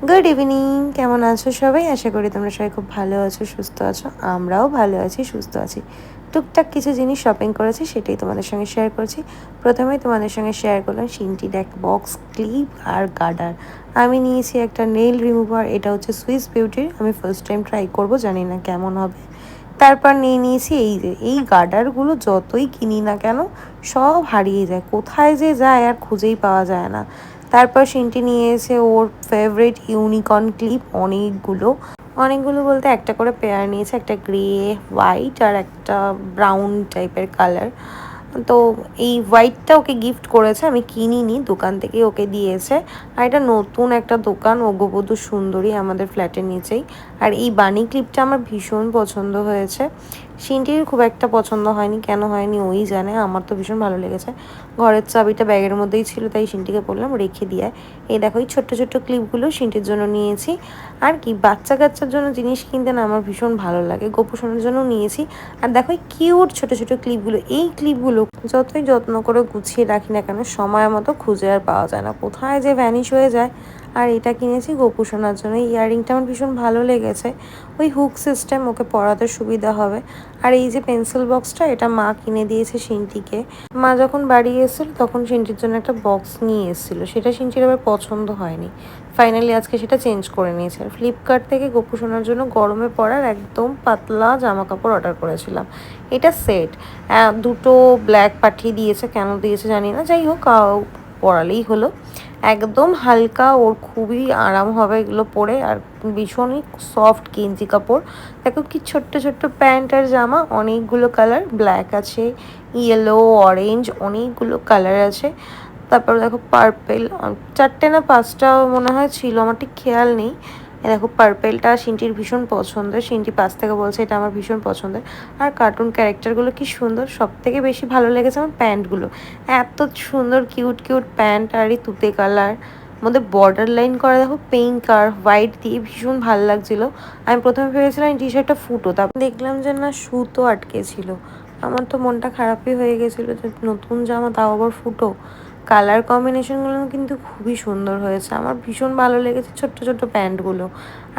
Good evening, কেমন আছো সবাই? আশা করি তোমরা সবাই খুব ভালো আছো, সুস্থ আছো। আমরাও ভালো আছি, সুস্থ আছি। টুকটাক কিছু জিনিস শপিং করেছি, সেটাই তোমাদের সঙ্গে শেয়ার করছি। প্রথমেই তোমাদের সঙ্গে শেয়ার করলাম সিনটির এক বক্স ক্লিপ আর গার্ডার। আমি নিয়েছি একটা নেল রিমুভার, এটা হচ্ছে সুইস বিউটির। আমি ফার্স্ট টাইম ট্রাই করব, জানি না কেমন হবে। তারপর নিয়েছি এই গার্ডারগুলো যতই কিনি না কেন সব হারিয়ে যায়, কোথায় যে যায় আর খুঁজেই পাওয়া যায় না। তারপর সিনটি নিয়েছে ওর ফেভারিট ইউনিকর্ন ক্লিপ, অনেকগুলো বলতে একটা করে পেয়ার নিয়েছে, একটা গ্রে, হোয়াইট আর একটা ব্রাউন টাইপের কালার। তো এই হোয়াইটটা ওকে গিফট করেছে, আমি কিনিনি, দোকান থেকে ওকে দিয়েছে। আর এটা নতুন একটা দোকান, অগবধূ সুন্দরী, আমাদের ফ্ল্যাটের নিচেই। আর এই বানি ক্লিপটা আমার ভীষণ পছন্দ হয়েছে। সিনটির খুব একটা পছন্দ হয়নি, কেন হয়নি ওই জানে, আমার তো ভীষণ ভালো লেগেছে। ঘরের চাবিটা ব্যাগের মধ্যেই ছিল, তাই সিনটিকে বললাম রেখে দিয়ে। এই দেখো এই ছোট্ট ছোট্ট ক্লিপগুলো সিনটির জন্য নিয়েছি। আর কি বাচ্চা কাচ্চার জন্য জিনিস কিনতে না আমার ভীষণ ভালো লাগে, গোপুসোনার জন্য নিয়েছি। আর দেখো এই কিউট ছোট ছোট ক্লিপগুলো, এই ক্লিপগুলো যতই যত্ন করে গুছিয়ে রাখি না কেন সময় মতো খুঁজে আর পাওয়া যায় না, কোথায় যে ভ্যানিশ হয়ে যায়। আর এটা কিনেছি গোপুসোনার জন্য। এই ইয়াররিংটা আমার ভীষণ ভালো লেগেছে, ওই হুক সিস্টেম, ওকে পরাতে সুবিধা হবে। আর এই যে পেন্সিল বক্সটা, এটা মা কিনে দিয়েছে সিনটিকে। মা যখন বাড়ি এসেছিল তখন সিনটির জন্য একটা বক্স নিয়ে এসেছিলো, সেটা সিনটির আবার পছন্দ হয়নি। ফাইনালি আজকে সেটা চেঞ্জ করে নিয়েছে। আর ফ্লিপকার্ট থেকে গোপুসোনার জন্য গরমে পরার একদম পাতলা জামা কাপড় অর্ডার করেছিলাম। এটা সেট, দুটো ব্ল্যাক পাঠিয়ে দিয়েছে, কেন দিয়েছে জানি না, যাই হোক পরালেই হলো। একদম হালকা, ওর খুবই আরাম হবে এগুলো পরে। আর ভীষণই সফট গেঞ্জি কাপড়। দেখো কি ছোট্ট ছোট্ট প্যান্ট আর জামা, অনেকগুলো কালার, ব্ল্যাক আছে, ইয়েলো, অরেঞ্জ, অনেকগুলো কালার আছে। তারপর দেখো পার্পেল, চারটে না পাঁচটা মনে হয় ছিল, আমার ঠিক খেয়াল নেই। দেখো পার্পেলটা সিনটির ভীষণ পছন্দের, সিনটি পাশ থেকে বলছে এটা আমার ভীষণ পছন্দের। আর কার্টুন ক্যারেক্টারগুলো কি সুন্দর, সব থেকে বেশি ভালো লেগেছে আমার প্যান্টগুলো। এত সুন্দর কিউট কিউট প্যান্ট, আর এই তুতে কালার মধ্যে বর্ডার লাইন করা, দেখো পিঙ্ক আর হোয়াইট দিয়ে ভীষণ ভালো লাগছিলো। আমি প্রথমে ভেবেছিলাম এই টি শার্টটা ফুটো, তারপর দেখলাম যে না, সুতো আটকে ছিল। আমার তো মনটা খারাপই হয়ে গেছিলো যে নতুন জামা, তাও আবার ফুটো। কালার কম্বিনেশনগুলো কিন্তু খুবই সুন্দর হয়েছে, আমার ভীষণ ভালো লেগেছে ছোট্ট ছোট্ট প্যান্টগুলো।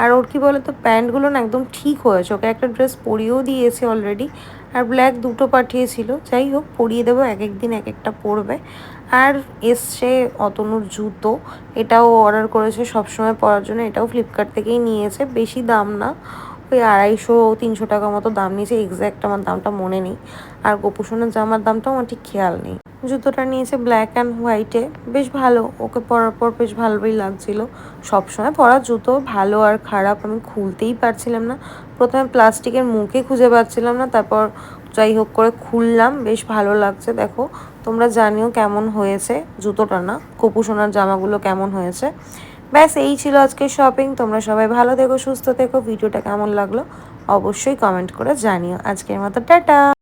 আর ওর কী বলে তো, প্যান্টগুলো না একদম ঠিক হয়েছে, ওকে একটা ড্রেস পরিয়েও দিয়েছে অলরেডি। আর ব্ল্যাক দুটো পাঠিয়েছিল, যাই হোক পরিয়ে দেবো, এক এক দিন এক একটা পরবে। আর এসছে অতনুর জুতো, এটাও অর্ডার করেছে সবসময় পরার জন্য, এটাও ফ্লিপকার্ট থেকেই নিয়েছে, বেশি দাম না, ওই 250-300 টাকা মতো দাম নিয়েছে, এক্স্যাক্ট আমার দামটা মনে নেই। আর গোপুসোনার জামার দামটাও আমার ঠিক খেয়াল নেই। জুতোটা নিয়েছে ব্ল্যাক অ্যান্ড হোয়াইটে, বেশ ভালো, ওকে পরার পর বেশ ভালোই লাগছিল। সবসময় পরা জুতো ভালো আর খারাপ আমি খুলতেই পারছিলাম না, প্রথমে প্লাস্টিকের মুখে খুঁজে পাচ্ছিলাম না, তারপর যাই হোক করে খুললাম, বেশ ভালো লাগছে। দেখো তোমরা জানিও কেমন হয়েছে, জুতোটা না গোপুসোনার জামাগুলো কেমন হয়েছে। ব্যাস এই ছিল আজকে শপিং। তোমরা সবাই ভালো থেকো, সুস্থ থেকো। ভিডিওটা কেমন লাগলো অবশ্যই কমেন্ট করে জানিও। আজকের মতো টাটা।